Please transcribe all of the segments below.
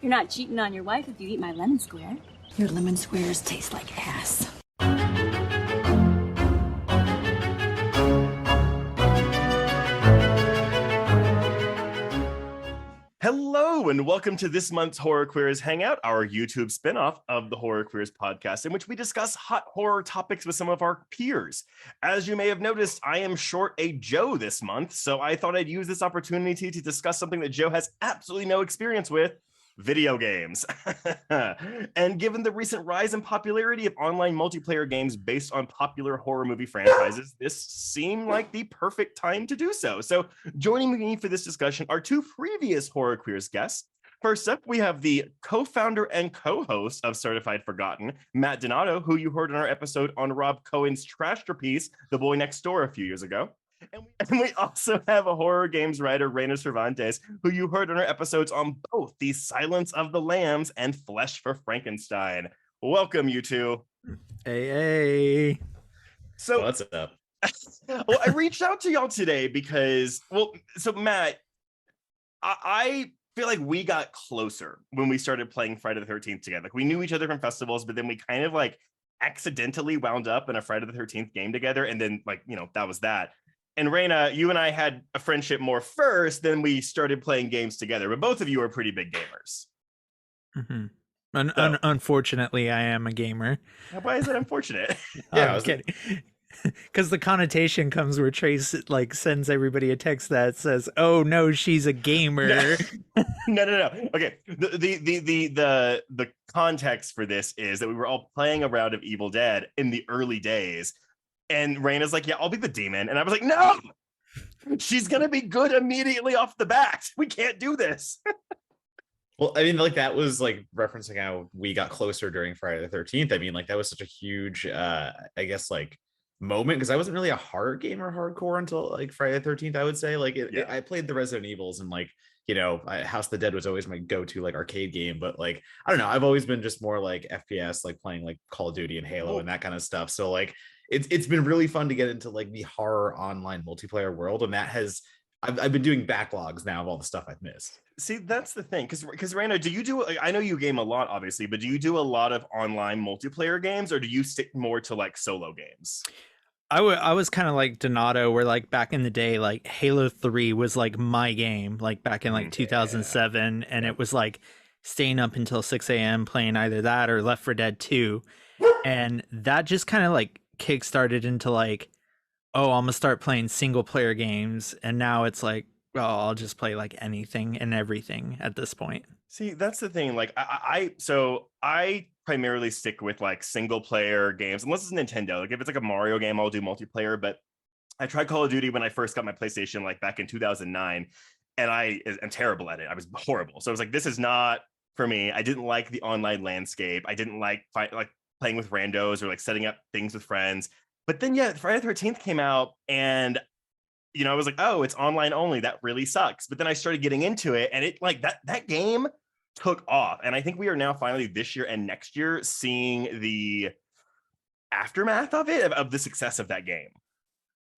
You're not cheating on your wife if you eat my lemon square. Your lemon squares taste like ass. Hello, and welcome to this month's Horror Queers Hangout, our YouTube spinoff of the Horror Queers podcast, in which we discuss hot horror topics with some of our peers. As you may have noticed, I am short a Joe this month, so I thought I'd use this opportunity to discuss something that Joe has absolutely no experience with: video games. And given the recent rise in popularity of online multiplayer games based on popular horror movie franchises, this seemed like the perfect time to do so. So joining me for this discussion are two previous Horror Queers guests. First up, we have the co-founder and co-host of Certified Forgotten, Matt Donato, who you heard in our episode on Rob Cohen's trashterpiece, The Boy Next Door, a few years ago. And we also have a horror games writer, Reyna Cervantes, who you heard in our episodes on both The Silence of the Lambs and Flesh for Frankenstein. Welcome, you two. Hey. So what's up? Well, I reached out to y'all today because, so Matt, I feel like we got closer when we started playing Friday the 13th together. Like, we knew each other from festivals, but then we kind of like accidentally wound up in a Friday the 13th game together. And then that was that. And Reyna, you and I had a friendship more first, then we started playing games together. But both of you are pretty big gamers. Mm-hmm. Unfortunately, I am a gamer. Why is that unfortunate? Yeah, I'm kidding. Because the connotation comes where Trace sends everybody a text that says, "Oh no, she's a gamer." No. Okay, the context for this is that we were all playing a round of Evil Dead in the early days. And Reyna's like, yeah, I'll be the demon. And I was like, no, she's going to be good immediately off the bat. We can't do this. Well, I mean, like, that was like referencing how we got closer during Friday the 13th. I mean, like, that was such a huge, I guess, like, moment, because I wasn't really a horror gamer hardcore until like Friday the 13th, I would say. Like, I played the Resident Evils, and like, House of the Dead was always my go-to like arcade game. But like, I don't know, I've always been just more like FPS, like playing like Call of Duty and Halo and that kind of stuff. So like, it's been really fun to get into like the horror online multiplayer world, and that has I've been doing backlogs now of all the stuff I've missed. See, that's the thing, because Reyna, do you do? I know you game a lot, obviously, but do you do a lot of online multiplayer games, or do you stick more to like solo games? I was kind of like Donato, where like back in the day, like Halo 3 was like my game, like back in like 2007, and it was like staying up until 6 a.m. playing either that or Left 4 Dead 2, and that just kind of like kickstarted into like, oh, I'm gonna start playing single player games, and now it's like, oh, I'll just play like anything and everything at this point. See, that's the thing. Like, I primarily stick with like single player games, unless it's Nintendo. Like, if it's like a Mario game, I'll do multiplayer. But I tried Call of Duty when I first got my PlayStation, like back in 2009, and I am terrible at it. I was horrible. So I was like, this is not for me. I didn't like the online landscape. I didn't like playing with randos or like setting up things with friends. But then Friday the 13th came out, and I was like, oh, it's online only. That really sucks. But then I started getting into it, and it like that game took off. And I think we are now finally this year and next year seeing the aftermath of it, of the success of that game.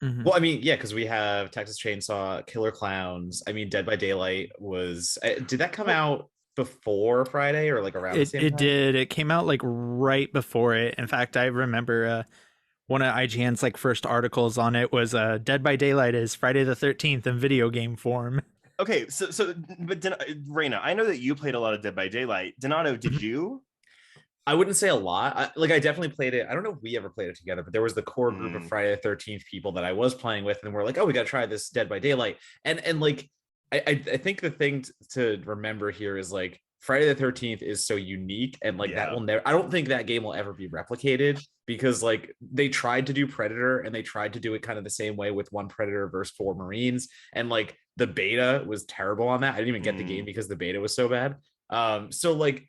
Mm-hmm. Well, I mean, yeah, because we have Texas Chainsaw, Killer Clowns. I mean, Dead by Daylight was. Did that come out before Friday or like around the same time? It did. It came out like right before it. In fact, I remember one of IGN's like first articles on it was Dead by Daylight is Friday the 13th in video game form. Okay, but Reyna, I know that you played a lot of Dead by Daylight. Donato, did you? I wouldn't say a lot. I definitely played it. I don't know if we ever played it together, but there was the core group of Friday the 13th people that I was playing with, and we're like, oh, we got to try this Dead by Daylight. And like, I think the thing to remember here is like, Friday the 13th is so unique, and like that will never, I don't think that game will ever be replicated, because like they tried to do Predator, and they tried to do it kind of the same way with one Predator versus 4 Marines, and like the beta was terrible on that. I didn't even get the game because the beta was so bad. So like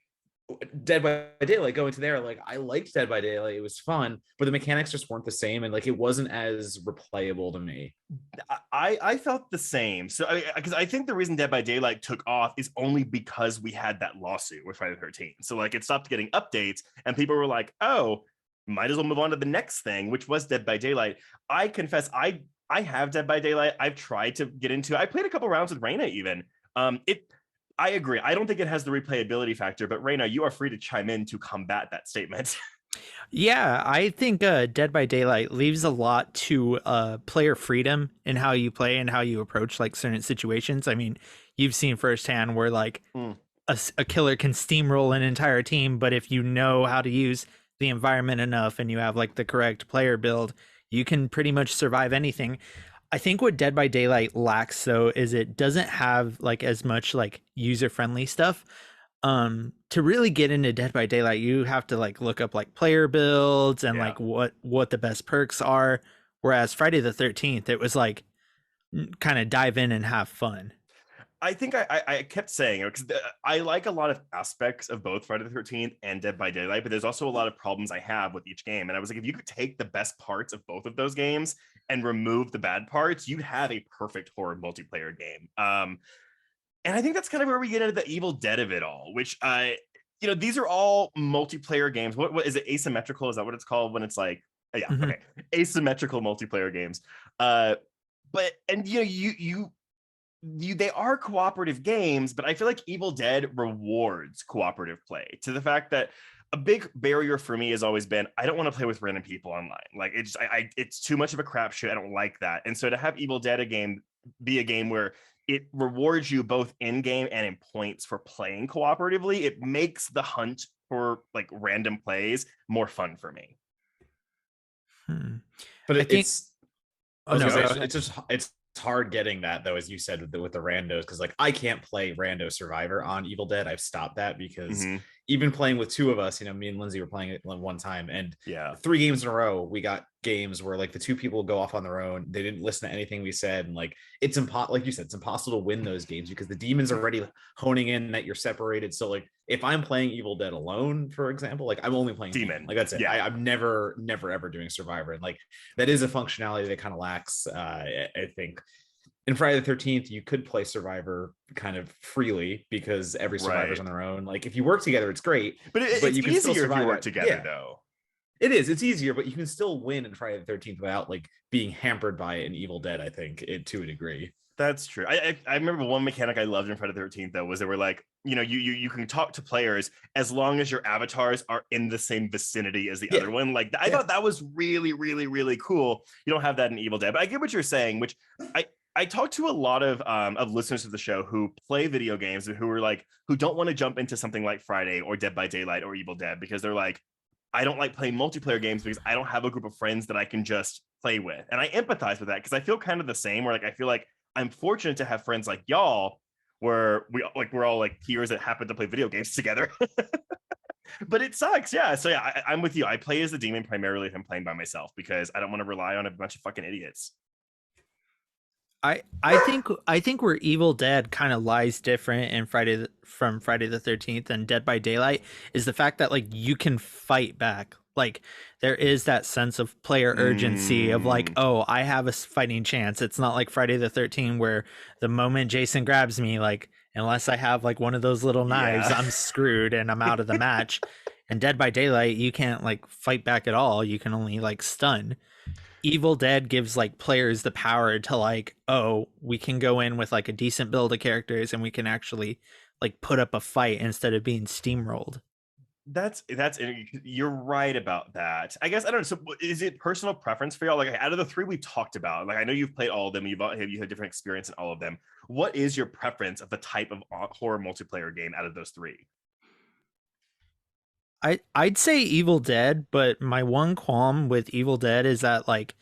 Dead by Daylight, going to there, like I liked Dead by Daylight, it was fun, but the mechanics just weren't the same, and like it wasn't as replayable to me. I felt the same. So because I think the reason Dead by Daylight took off is only because we had that lawsuit with Friday the 13th. So like it stopped getting updates, and people were like, oh, might as well move on to the next thing, which was Dead by Daylight. I confess, I have Dead by Daylight. I've tried to get into it. I played a couple rounds with Reyna even. I agree. I don't think it has the replayability factor, but Reyna, you are free to chime in to combat that statement. Yeah, I think Dead by Daylight leaves a lot to player freedom in how you play and how you approach like certain situations. I mean, you've seen firsthand where like a killer can steamroll an entire team, but if you know how to use the environment enough and you have like the correct player build, you can pretty much survive anything. I think what Dead by Daylight lacks though is it doesn't have like as much like user friendly stuff. To really get into Dead by Daylight, you have to like look up like player builds and like what the best perks are. Whereas Friday the 13th, it was like kind of dive in and have fun. I think I kept saying it because I like a lot of aspects of both Friday the 13th and Dead by Daylight, but there's also a lot of problems I have with each game. And I was like, if you could take the best parts of both of those games and remove the bad parts, you'd have a perfect horror multiplayer game. And I think that's kind of where we get into the Evil Dead of it all, which these are all multiplayer games. What is it? Asymmetrical? Is that what it's called when it's like, okay, asymmetrical multiplayer games. But they are cooperative games, but I feel like Evil Dead rewards cooperative play to the fact that a big barrier for me has always been I don't want to play with random people online. Like it's too much of a crapshoot. I don't like that. And so to have Evil Dead be a game where it rewards you both in game and in points for playing cooperatively, it makes the hunt for like random plays more fun for me. But it's hard getting that though, as you said with the randos, because like I can't play rando survivor on Evil Dead. I've stopped that because even playing with two of us, me and Lindsay were playing it one time, and 3 games in a row we got games where like the two people go off on their own, they didn't listen to anything we said, and like it's impossible, like you said, it's impossible to win those games because the demons are already honing in that you're separated. So like if I'm playing Evil Dead alone, for example, like I'm only playing demon, like that's it. I'm never ever doing survivor, and like that is a functionality that kind of lacks. I think in Friday the 13th, you could play Survivor kind of freely because every survivor's on their own. Like if you work together, it's great. But it's you can easier if you work together, though. It is. It's easier, but you can still win in Friday the 13th without like being hampered by an Evil Dead, I think, to a degree. That's true. I remember one mechanic I loved in Friday the 13th, though, was they were like, you can talk to players as long as your avatars are in the same vicinity as the other one. Like I thought that was really, really, really cool. You don't have that in Evil Dead, but I get what you're saying, which I talked to a lot of listeners of the show who play video games and who don't want to jump into something like Friday or Dead by Daylight or Evil Dead because they're like, I don't like playing multiplayer games because I don't have a group of friends that I can just play with. And I empathize with that because I feel kind of the same, where like I feel like I'm fortunate to have friends like y'all where we're all like peers that happen to play video games together. But it sucks. Yeah. So yeah, I'm with you. I play as the demon primarily if I'm playing by myself because I don't want to rely on a bunch of fucking idiots. I think where Evil Dead kind of lies different in Friday the 13th and Dead by Daylight is the fact that like you can fight back. Like there is that sense of player urgency of like, oh, I have a fighting chance. It's not like Friday the 13th where the moment Jason grabs me, like unless I have like one of those little knives, I'm screwed and I'm out of the match. And Dead by Daylight, you can't like fight back at all. You can only like stun. Evil Dead gives like players the power to like, oh, we can go in with like a decent build of characters and we can actually like put up a fight instead of being steamrolled. That's you're right about that. I guess I don't know. So is it personal preference for y'all? Like out of the 3 we talked about, like I know you've played all of them, you had different experience in all of them. What is your preference of the type of horror multiplayer game out of those 3? I'd say Evil Dead, but my one qualm with Evil Dead is that like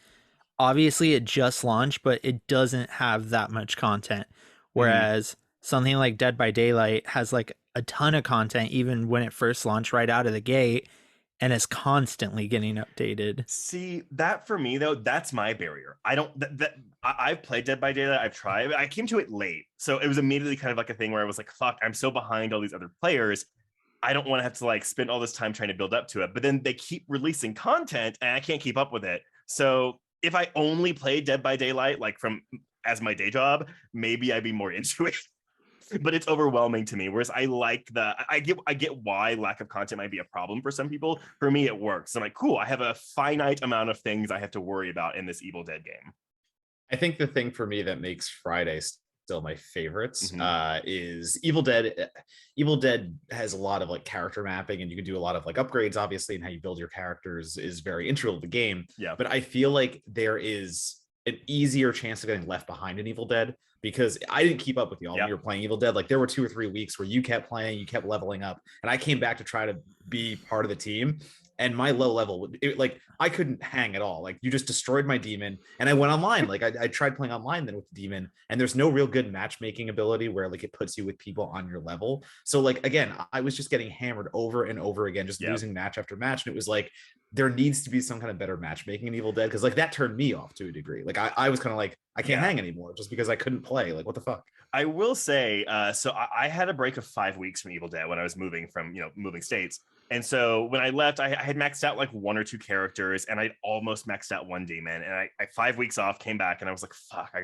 obviously it just launched, but it doesn't have that much content. Whereas something like Dead by Daylight has like a ton of content even when it first launched right out of the gate and is constantly getting updated. See, that for me though, that's my barrier. I've played Dead by Daylight. I've tried. I came to it late, so it was immediately kind of like a thing where I was like, "Fuck, I'm so behind all these other players. I don't want to have to like spend all this time trying to build up to it." But then they keep releasing content, and I can't keep up with it. So if I only played Dead by Daylight like as my day job, maybe I'd be more into it. But it's overwhelming to me. Whereas I get why lack of content might be a problem for some people. For me, it works. I'm like, cool, I have a finite amount of things I have to worry about in this Evil Dead game. I think the thing for me that makes Friday still my favorites. Mhm. Is Evil Dead. Evil Dead has a lot of like character mapping, and you can do a lot of like upgrades, obviously, and how you build your characters is very integral to the game. Yeah. But I feel like there is an easier chance of getting left behind in Evil Dead because I didn't keep up with y'all when you were playing Evil Dead. Like there were 2 or 3 weeks where you kept playing, you kept leveling up, and I came back to try to be part of the team. And my low level, like I couldn't hang at all. Like you just destroyed my demon, and I went online. Like I tried playing online then with the demon, and there's no real good matchmaking ability where like it puts you with people on your level. So like again, I was just getting hammered over and over again, just losing match after match, and it was like there needs to be some kind of better matchmaking in Evil Dead because like that turned me off to a degree. Like I was kind of like I can't hang anymore just because I couldn't play. Like what the fuck. I will say, so I had a break of 5 weeks from Evil Dead when I was moving from, moving states. And so when I left, I had maxed out like 1 or 2 characters, and I'd almost maxed out 1 demon. And I 5 weeks off, came back, and I was like, fuck,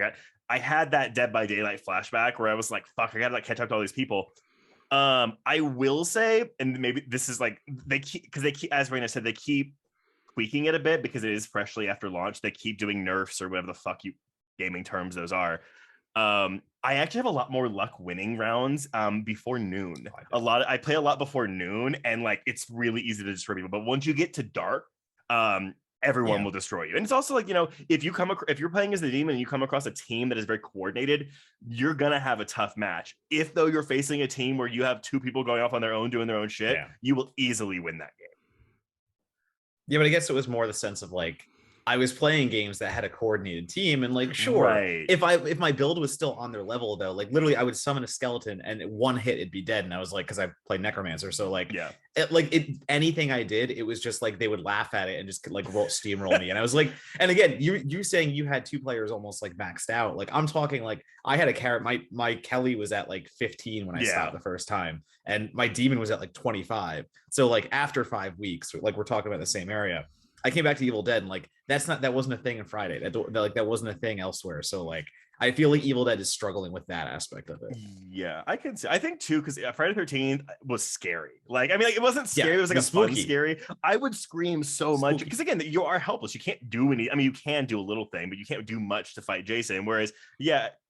I had that Dead by Daylight flashback where I was like, fuck, I gotta like catch up to all these people. I will say, and maybe this is like, they keep, as Reyna said, they keep tweaking it a bit because it is freshly after launch. They keep doing nerfs or whatever the fuck gaming terms those are. I actually have a lot more luck winning rounds before noon. I play a lot before noon, and like it's really easy to destroy people. But once you get to dark, everyone will destroy you. And it's also like, if you're playing as the demon and you come across a team that is very coordinated, you're gonna have a tough match. If though you're facing a team where you have 2 people going off on their own doing their own shit, you will easily win that game. Yeah, but I guess it was more the sense of like I was playing games that had a coordinated team, and like sure, if my build was still on their level though, like literally I would summon a skeleton and 1 hit it'd be dead, and I was like, because I played necromancer, so like anything I did, it was just like they would laugh at it and just like steamroll me, and I was like, and again, you saying you had 2 players almost like maxed out, like I'm talking like I had a carrot, my Kelly was at like 15 when I stopped the first time, and my demon was at like 25, so like after 5 weeks, like we're talking about the same area. I came back to Evil Dead, and like that wasn't a thing in Friday. That wasn't a thing elsewhere. So like I feel like Evil Dead is struggling with that aspect of it. Yeah, I think too, because Friday the 13th was scary. Like, I mean, like, it wasn't scary. It was like a fun scary. I would scream so much because again, you are helpless. You can't do any. I mean, you can do a little thing, but you can't do much to fight Jason. Whereas,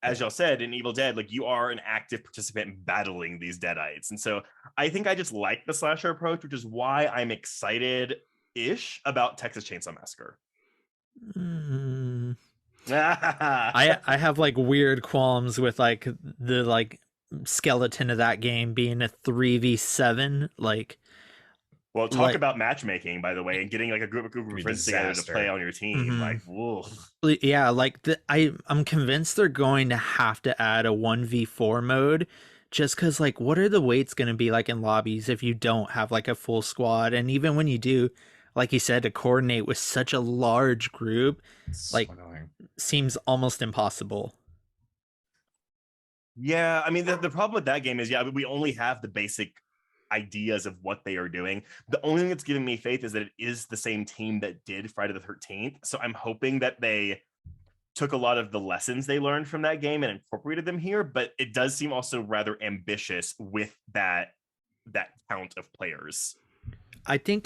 as y'all said in Evil Dead, like you are an active participant battling these Deadites, and so I think I just like the slasher approach, which is why I'm excited-ish about Texas Chainsaw Massacre. I have like weird qualms with like the like skeleton of that game being a 3v7 like. Well, talk about matchmaking, by the way, and getting like a group of friends together to play on your team. Like, whoa. Yeah, like I'm convinced they're going to have to add a 1v4 mode, just because like what are the weights going to be like in lobbies if you don't have like a full squad, and even when you do, like you said, to coordinate with such a large group, like seems almost impossible. Yeah, I mean the problem with that game is we only have the basic ideas of what they are doing. The only thing that's giving me faith is that it is the same team that did Friday the 13th. So I'm hoping that they took a lot of the lessons they learned from that game and incorporated them here, but it does seem also rather ambitious with that count of players. I think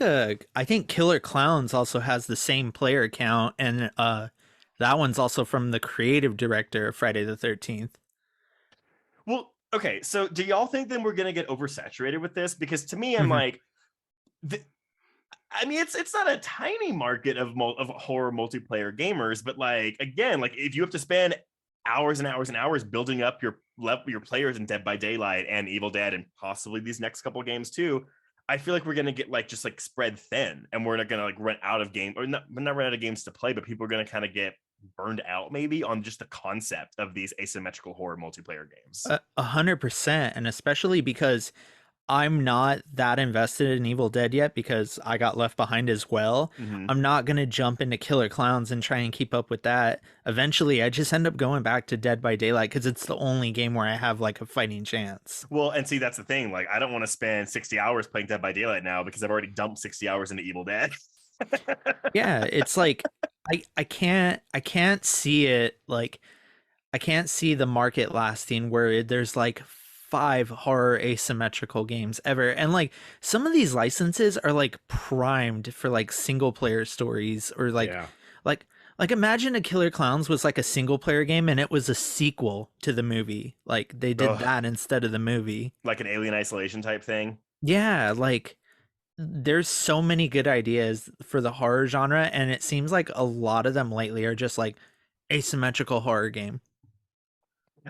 Killer Clowns also has the same player count, and that one's also from the creative director of Friday the 13th. Well, okay, so do y'all think then we're gonna get oversaturated with this? Because to me, I'm like, I mean, it's not a tiny market of horror multiplayer gamers, but like again, like if you have to spend hours and hours and hours building up your players in Dead by Daylight and Evil Dead and possibly these next couple games too, I feel like we're gonna get like just like spread thin, and we're not gonna like run out of game or not run out of games to play, but people are gonna kind of get burned out maybe on just the concept of these asymmetrical horror multiplayer games. 100%, and especially because I'm not that invested in Evil Dead yet because I got left behind as well. I'm not gonna jump into Killer Clowns and try and keep up with that. Eventually I just end up going back to Dead by Daylight because it's the only game where I have like a fighting chance. Well, and see, that's the thing, like I don't want to spend 60 hours playing Dead by Daylight now because I've already dumped 60 hours into Evil Dead. Yeah, it's like I can't see it, like I can't see the market lasting where there's like 5 horror asymmetrical games ever, and like some of these licenses are like primed for like single player stories or like Like imagine a Killer Clowns was like a single player game and it was a sequel to the movie. Like they did Ugh, that instead of the movie. like an Alien Isolation type thing. Yeah, like there's so many good ideas for the horror genre, and it seems like a lot of them lately are just like asymmetrical horror game.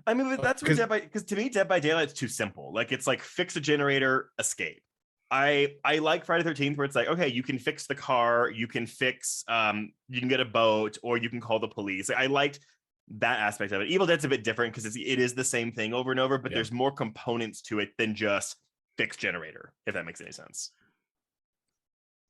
I mean, but that's what Because because to me, Dead by Daylight's too simple. Like it's like fix a generator, escape. I like Friday 13th where it's like, okay, you can fix the car, you can fix you can get a boat, or you can call the police. I liked that aspect of it. Evil Dead's a bit different because it is the same thing over and over, but there's more components to it than just fix generator, if that makes any sense.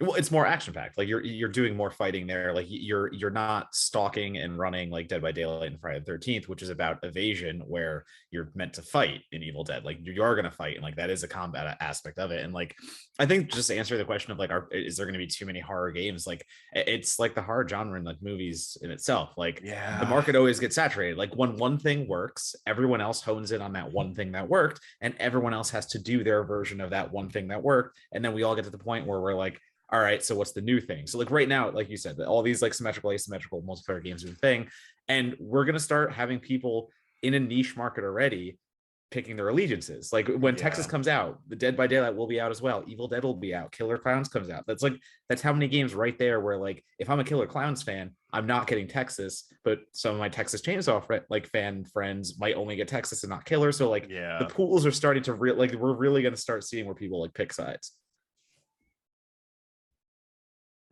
well, it's more action packed. Like you're doing more fighting there. Like you're not stalking and running like Dead by Daylight and Friday the 13th, which is about evasion, where you're meant to fight in Evil Dead. Like you are gonna fight, and like that is a combat aspect of it. And like I think just to answer the question of like, is there gonna be too many horror games? Like it's like the horror genre in like movies in itself. Like the market always gets saturated. Like when one thing works, everyone else hones in on that one thing that worked, and everyone else has to do their version of that one thing that worked. And then we all get to the point where we're like, all right, so what's the new thing? So like right now, like you said, all these like symmetrical, asymmetrical multiplayer games are the thing. And we're going to start having people in a niche market already picking their allegiances. Like when Texas comes out, the Dead by Daylight will be out as well. Evil Dead will be out. Killer Clowns comes out. That's how many games right there where like, if I'm a Killer Clowns fan, I'm not getting Texas, but some of my Texas Chainsaw like fan friends might only get Texas and not Killer. So like the pools are starting to like, we're really going to start seeing where people like pick sides.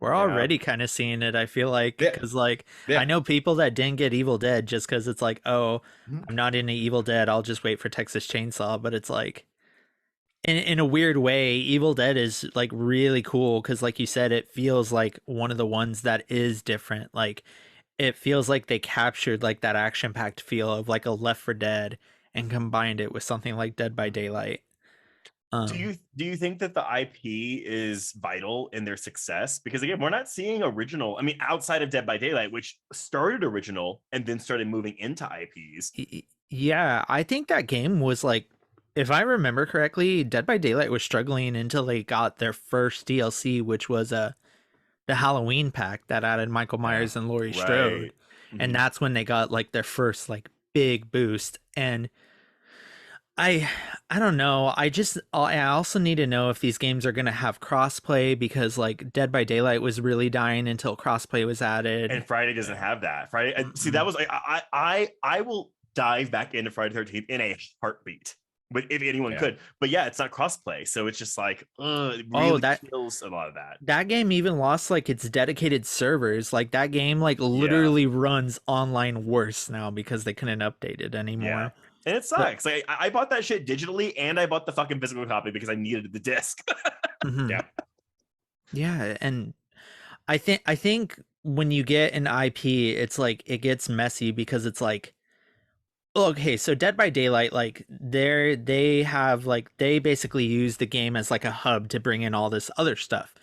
We're already kind of seeing it, I feel like, because like I know people that didn't get Evil Dead just because it's like, oh, I'm not into Evil Dead, I'll just wait for Texas Chainsaw. But it's like, in a weird way, Evil Dead is like really cool because, like you said, it feels like one of the ones that is different. Like it feels like they captured like that action-packed feel of like a Left 4 Dead and combined it with something like Dead by Daylight. Do you think that the IP is vital in their success? Because again, we're not seeing original. I mean, outside of Dead by Daylight, which started original and then started moving into IPs. Yeah, I think that game was like, if I remember correctly, Dead by Daylight was struggling until they got their first DLC, which was the Halloween pack that added Michael Myers and Laurie Strode, and that's when they got like their first like big boost. And I don't know. I also need to know if these games are going to have crossplay, because like Dead by Daylight was really dying until crossplay was added. And Friday doesn't have that. Friday, see, that was like I will dive back into Friday 13th in a heartbeat, but if anyone could. But yeah, it's not crossplay, so it's just like it really kills a lot of that. That game even lost like its dedicated servers. Like that game like literally runs online worse now because they couldn't update it anymore. Yeah. And it sucks. Like I bought that shit digitally, and I bought the fucking physical copy because I needed the disc. Yeah, and I think when you get an IP, it's like it gets messy because it's like, okay, so Dead by Daylight, like they basically use the game as like a hub to bring in all this other stuff,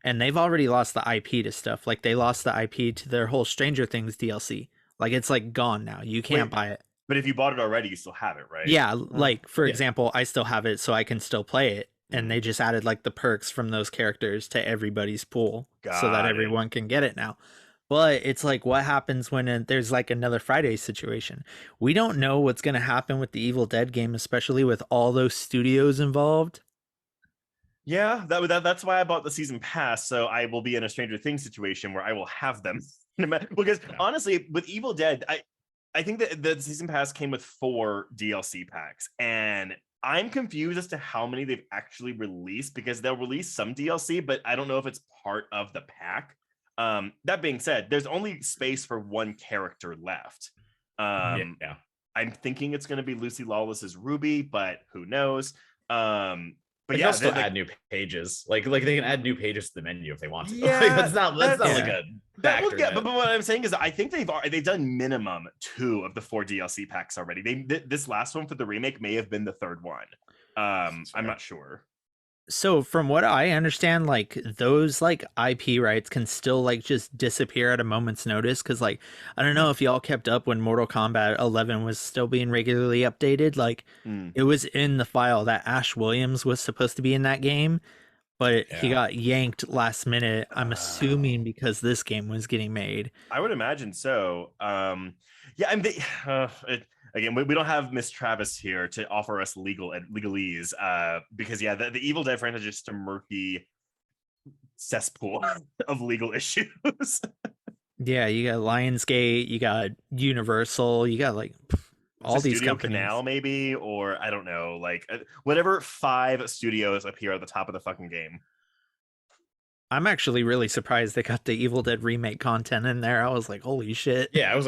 and they've already lost the IP to stuff. Like they lost the IP to their whole Stranger Things DLC. Like it's like gone now. You can't buy it. But if you bought it already, you still have it, right? Yeah, like for example, I still have it, so I can still play it. And they just added like the perks from those characters to everybody's pool so that everyone can get it now. But it's like, what happens when there's like another Friday situation? We don't know what's going to happen with the Evil Dead game, especially with all those studios involved. Yeah, that's why I bought the season pass, so I will be in a Stranger Things situation where I will have them. Because honestly, with Evil Dead, I think that the season pass came with 4 DLC packs, and I'm confused as to how many they've actually released, because they'll release some DLC, but I don't know if it's part of the pack. That being said, there's only space for 1 character left. I'm thinking it's going to be Lucy Lawless's Ruby, but who knows? But they yeah, still add new pages. Like they can add new pages to the menu if they want to. Yeah, like, that's not like a factor. But what I'm saying is, I think they've done minimum 2 of the 4 DLC packs already. This last one for the remake may have been the 3rd one. I'm not sure. So from what I understand, like those like IP rights can still like just disappear at a moment's notice. Cause like, I don't know if y'all kept up when Mortal Kombat 11 was still being regularly updated. Like it was in the file that Ash Williams was supposed to be in that game, but he Yeah. got yanked last minute. I'm assuming because this game was getting made. I would imagine so. Yeah, and again, we don't have Miss Travis here to offer us legalese, because yeah, the Evil Dead franchise is just a murky cesspool of legal issues. Yeah, you got Lionsgate, you got Universal, you got like all these Studio companies. Canal, maybe, or I don't know, like whatever 5 studios appear at the top of the fucking game. I'm actually really surprised they got the Evil Dead remake content in there. I was like, holy shit. Yeah,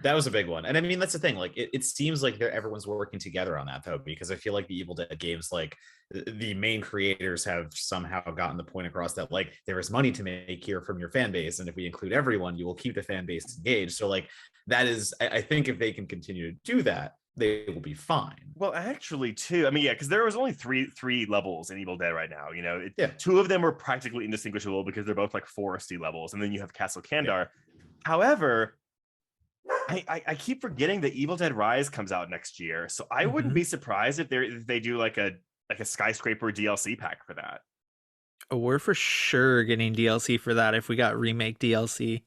that was a big one. And I mean, that's the thing. Like, it seems like everyone's working together on that, though, because I feel like the Evil Dead games, like the main creators have somehow gotten the point across that like there is money to make here from your fan base, and if we include everyone, you will keep the fan base engaged. So like that is, I think if they can continue to do that, they will be fine. Well, actually, too. I mean, yeah, because there was only three levels in Evil Dead right now. You know, Yeah. 2 of them were practically indistinguishable because they're both like foresty levels, and then you have Castle Kandar. Yeah. However, I keep forgetting that Evil Dead Rise comes out next year, so I wouldn't be surprised if they do like a skyscraper DLC pack for that. Oh, we're for sure getting DLC for that if we got remake DLC.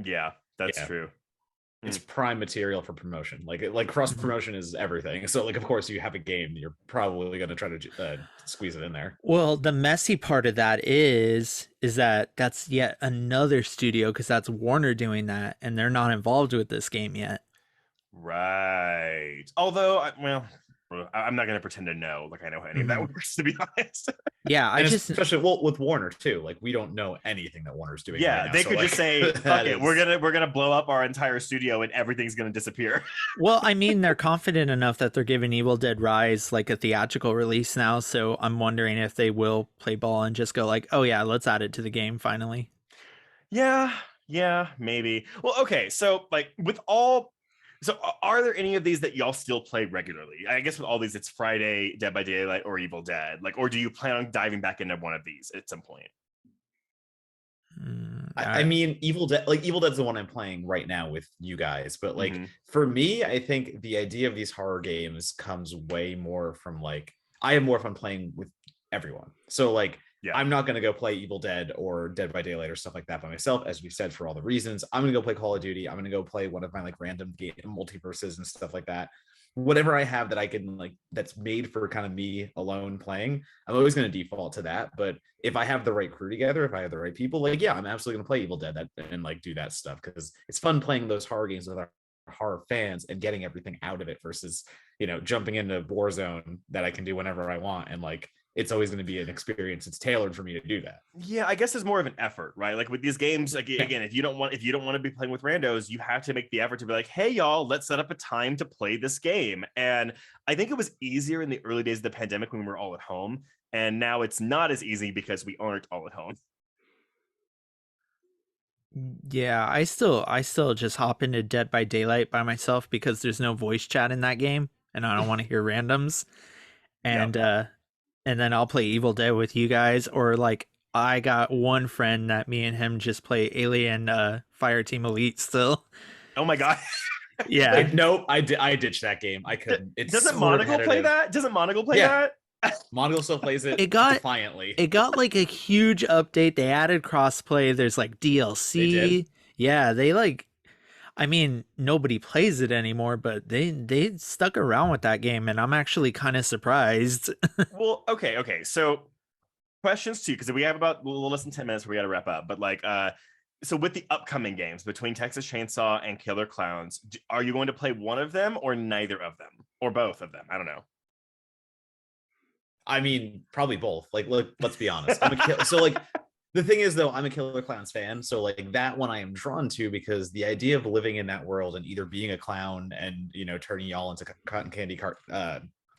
Yeah, that's true. It's prime material for promotion. Like cross promotion is everything. So like, of course, you have a game, you're probably going to try to squeeze it in there. Well, the messy part of that is that that's yet another studio, because that's Warner doing that, and they're not involved with this game yet. Right. Although, I'm not going to pretend to know. Like I know how any of that works, to be honest. Yeah, especially with Warner too. Like we don't know anything that Warner's doing. Yeah, right now, they so could like, just say, "Okay, we're gonna blow up our entire studio and everything's gonna disappear." Well, I mean, they're confident enough that they're giving Evil Dead Rise like a theatrical release now, so I'm wondering if they will play ball and just go like, "Oh yeah, let's add it to the game finally." Yeah, maybe. Well, okay, so like with all. So are there any of these that y'all still play regularly? I guess with all these, it's Friday, Dead by Daylight, or Evil Dead. Like, or do you plan on diving back into one of these at some point? I mean, Evil Dead's the one I'm playing right now with you guys. But like for me, I think the idea of these horror games comes way more from like I have more fun playing with everyone. So like I'm not going to go play Evil Dead or Dead by Daylight or stuff like that by myself, as we said, for all the reasons. I'm going to go play Call of Duty. I'm going to go play one of my like random game multiverses and stuff like that. Whatever I have that I can like that's made for kind of me alone playing, I'm always going to default to that. But if I have the right crew together, if I have the right people, like I'm absolutely going to play Evil Dead and like do that stuff, because it's fun playing those horror games with our horror fans and getting everything out of it versus jumping into Warzone that I can do whenever I want, and like it's always going to be an experience. It's tailored for me to do that. Yeah, I guess it's more of an effort, right? Like with these games, like again, if you don't want to be playing with randos, you have to make the effort to be like, hey y'all, let's set up a time to play this game. And I think it was easier in the early days of the pandemic when we were all at home, and now it's not as easy because we aren't all at home. Yeah, I still just hop into Dead by Daylight by myself because there's no voice chat in that game, and I don't want to hear randoms. And then I'll play Evil Dead with you guys, or like I got one friend that me and him just play Alien Fireteam Elite still. Oh my god. Yeah. Nope, I ditched that game. I couldn't. Doesn't Monagle play that? Doesn't Monagle play that? Monagle still plays it. Defiantly. It got like a huge update. They added crossplay. There's like DLC. Yeah, they like. I mean, nobody plays it anymore, but they stuck around with that game, and I'm actually kind of surprised. Well, okay. So, questions too, because we have about a little less than 10 minutes. We got to wrap up. But like, so with the upcoming games between Texas Chainsaw and Killer Clowns, are you going to play one of them or neither of them or both of them? I don't know. I mean, probably both. Like, let's be honest. So like. The thing is, though, I'm a Killer Clowns fan, so like that one I am drawn to because the idea of living in that world and either being a clown and turning y'all into cotton candy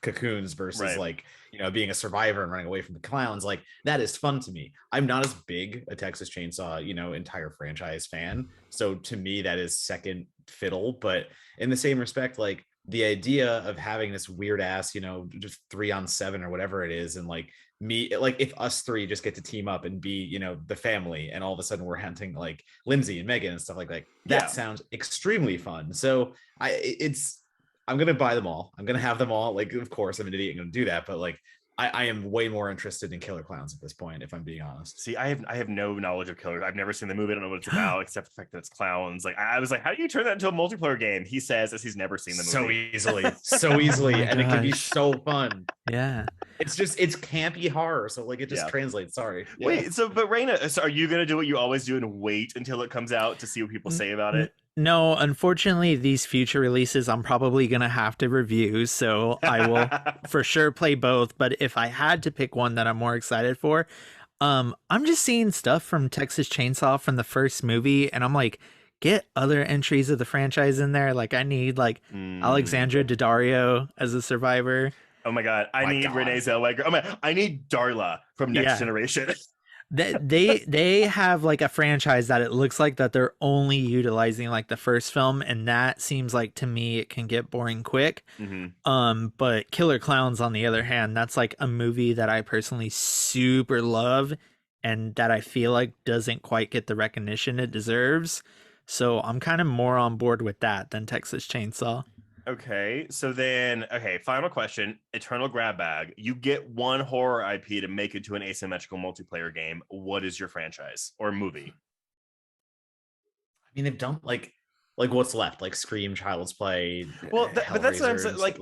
cocoons versus like being a survivor and running away from the clowns, like that is fun to me. I'm not as big a Texas Chainsaw entire franchise fan, so to me that is second fiddle. But in the same respect, like the idea of having this weird ass just 3-on-7 or whatever it is, and like me, like if us three just get to team up and be the family, and all of a sudden we're hunting like Lindsay and Megan and stuff like that sounds extremely fun. So I'm gonna buy them all. I'm gonna have them all. Like, of course I'm an idiot, I'm gonna do that, but like I am way more interested in Killer Clowns at this point, if I'm being honest. See, I have no knowledge of Killer. I've never seen the movie. I don't know what it's about, except the fact that it's clowns. Like I was like, how do you turn that into a multiplayer game? He says as he's never seen the movie. So easily, Oh and it can be gosh. so fun. Yeah. It's campy horror, so like it just translates. Sorry. Yeah. Wait, but Reyna, so are you gonna do what you always do and wait until it comes out to see what people say about it? No, unfortunately, these future releases I'm probably gonna have to review, so I will for sure play both. But if I had to pick one that I'm more excited for, I'm just seeing stuff from Texas Chainsaw from the first movie, and I'm like, get other entries of the franchise in there. Like I need like Alexandra Daddario as a survivor. Oh my god, I need Renee Zellweger. Oh my, I need Darla from Next Generation. They have like a franchise that it looks like that they're only utilizing like the first film, and that seems like to me it can get boring quick. But Killer Clowns on the other hand, that's like a movie that I personally super love and that I feel like doesn't quite get the recognition it deserves. So I'm kind of more on board with that than Texas Chainsaw. Okay, so then, final question. Eternal Grab Bag. You get one horror IP to make it to an asymmetrical multiplayer game. What is your franchise or movie? I mean, they've done like what's left, like Scream, Child's Play. Well, but that's what I'm saying. Like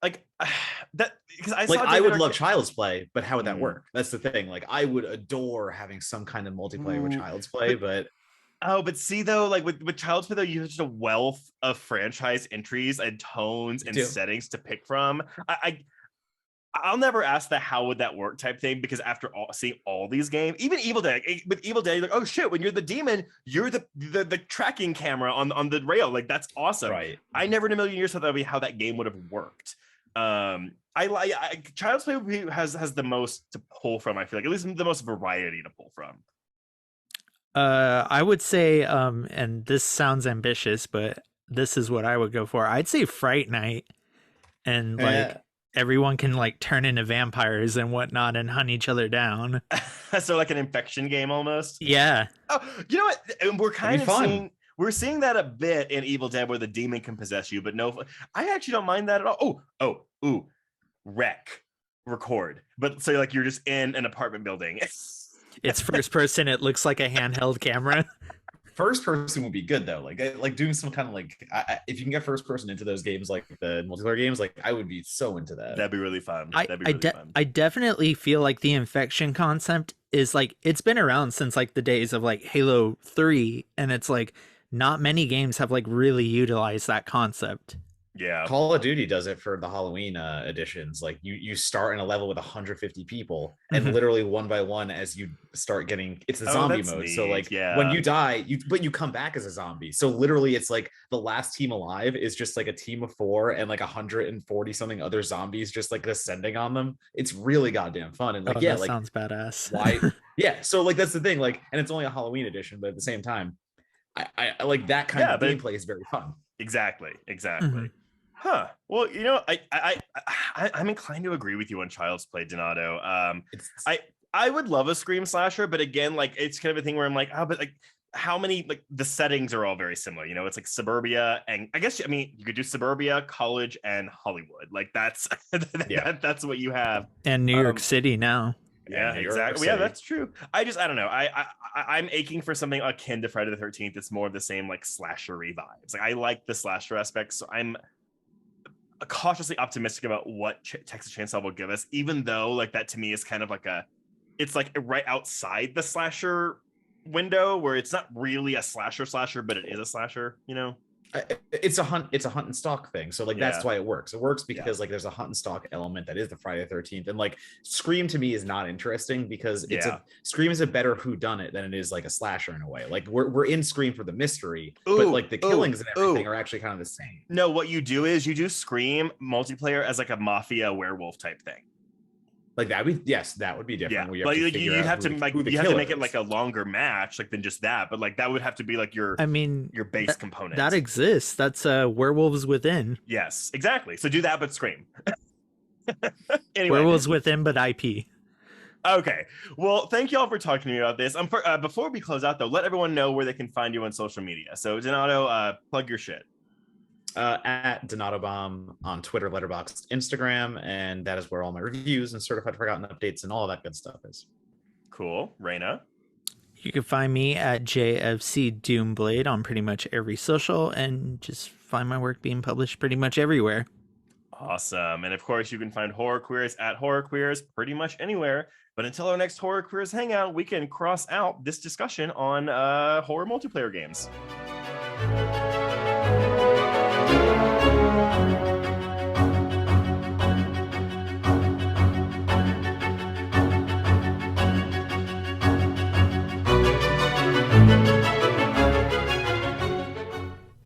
that, because I would love Child's Play, but how would that work? That's the thing. Like, I would adore having some kind of multiplayer with Child's Play, but but see though, like with Child's Play though, you have just a wealth of franchise entries and tones and settings to pick from. I'll never ask the how would that work type thing, because after seeing all these games, even Evil Dead, with Evil Dead, you're like, oh shit, when you're the demon, you're the tracking camera on the rail. Like that's awesome. Right. I never in a million years thought that would be how that game would have worked. Child's Play has the most to pull from. I feel like at least the most variety to pull from. I would say, and this sounds ambitious, but this is what I would go for. I'd say Fright Night, and like everyone can like turn into vampires and whatnot and hunt each other down. So like an infection game almost. Yeah. Oh, you know what? And we're kind of seeing that a bit in Evil Dead where the demon can possess you, but no, I actually don't mind that at all. Record. But so like you're just in an apartment building. It's first person. It looks like a handheld camera. First person would be good though. Like doing some kind of like, if you can get first person into those games, like the multiplayer games, like I would be so into that. That'd be really fun. I definitely feel like the infection concept is like, it's been around since like the days of like Halo 3, and it's like not many games have like really utilized that concept. Yeah, Call of Duty does it for the Halloween editions. Like you start in a level with 150 people, and literally one by one as you start getting, it's the zombie mode. Neat. So like when you die, you come back as a zombie. So literally it's like the last team alive is just like a team of 4 and like 140 something other zombies just like descending on them. It's really goddamn fun. And like that sounds badass. Why? Yeah. So like that's the thing. Like, and it's only a Halloween edition, but at the same time, I like that kind of gameplay is very fun. Exactly. Huh. Well, you know, I'm inclined to agree with you on Child's Play, Donato. I would love a Scream slasher, but again, like it's kind of a thing where I'm like, but like how many, like the settings are all very similar. You know, it's like suburbia, and I guess you could do suburbia, college, and Hollywood. Like that's that's what you have. And New York City now. Yeah, exactly. Yeah, that's true. I don't know. I'm aching for something akin to Friday the 13th. It's more of the same like slashery vibes. Like I like the slasher aspect, so I'm cautiously optimistic about what Texas Chainsaw will give us, even though like that to me is kind of like it's like right outside the slasher window where it's not really a slasher, but it is a slasher, you know? It's a hunt and stalk thing. So like that's why it works. It works because like there's a hunt and stalk element that is the Friday the 13th. And like Scream to me is not interesting because Scream is a better whodunit than it is like a slasher in a way. Like we're in Scream for the mystery, but like the killings and everything are actually kind of the same. No, what you do is you do Scream multiplayer as like a mafia werewolf type thing. Like that would be different. Yeah, but you have to make it like a longer match, like than just that. But like that would have to be like your base component that exists. That's Werewolves Within. Yes, exactly. So do that, but Scream. Anyway. Werewolves Within, but IP. Okay. Well, thank you all for talking to me about this. Before we close out though, let everyone know where they can find you on social media. So Donato, plug your shit. at Donato Bomb on Twitter, Letterboxd, Instagram, and that is where all my reviews and certified forgotten updates and all of that good stuff is. Cool. Reyna? You can find me at JFC Doomblade on pretty much every social, and just find my work being published pretty much everywhere. Awesome. And of course, you can find Horror Queers at Horror Queers pretty much anywhere. But until our next Horror Queers hangout, we can cross out this discussion on horror multiplayer games.